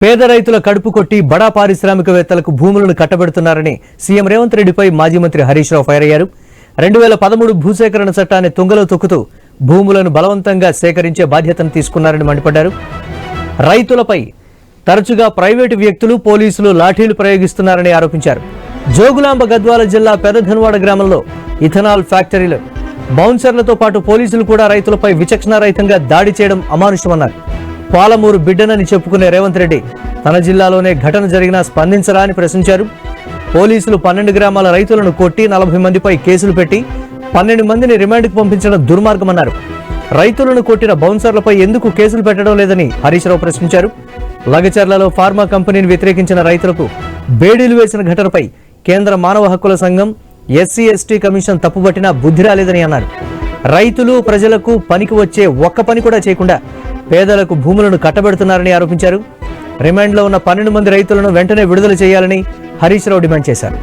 పేద రైతుల కడుపు కొట్టి బడా పారిశ్రామికవేత్తలకు భూములను కట్టబెడుతున్నారని సీఎం రేవంత్ రెడ్డిపై మాజీ మంత్రి హరీష్ రావు ఫైర్ అయ్యారు. 2013 భూసేకరణ చట్టాన్ని తుంగలో తొక్కుతూ భూములను బలవంతంగా సేకరించే బాధ్యతను తీసుకున్నారని మండిపడ్డారు. రైతులపై తరచుగా ప్రైవేటు వ్యక్తులు, పోలీసులు లాఠీలు ప్రయోగిస్తున్నారని ఆరోపించారు. జోగులాంబ గద్వాల జిల్లా పెదధన్వాడ గ్రామంలో ఇథనాల్ ఫ్యాక్టరీలో బౌన్సర్లతో పాటు పోలీసులు కూడా రైతులపై విచక్షణారహితంగా దాడి చేయడం అమానుషమన్నారు. పాలమూరు బిడ్డనని చెప్పుకునే రేవంత్ రెడ్డి తన జిల్లాలోనే ఘటన జరిగినా స్పందించరా అని ప్రశ్నించారు. పోలీసులు 12 గ్రామాల రైతులను కొట్టి 40 మందిపై కేసులు పెట్టి 12 మందిని రిమాండ్కు పంపించడం దుర్మార్గమన్నారు. రైతులను కొట్టిన బౌన్సర్లపై ఎందుకు కేసులు పెట్టడం లేదని హరీష్ రావు ప్రశ్నించారు. లగచర్లలో ఫార్మా కంపెనీని వ్యతిరేకించిన రైతులకు బేడీలు వేసిన ఘటనపై కేంద్ర మానవ హక్కుల సంఘం, ఎస్సీ ఎస్టీ కమిషన్ తప్పుబట్టినా బుద్ధి రాలేదని అన్నారు. రైతులు ప్రజలకు పనికి వచ్చే ఒక్క పని కూడా చేయకుండా పేదలకు భూములను కట్టబెడుతున్నారని ఆరోపించారు. రిమాండ్లో ఉన్న 12 మంది రైతులను వెంటనే విడుదల చేయాలని హరీష్ రావు డిమాండ్ చేశారు.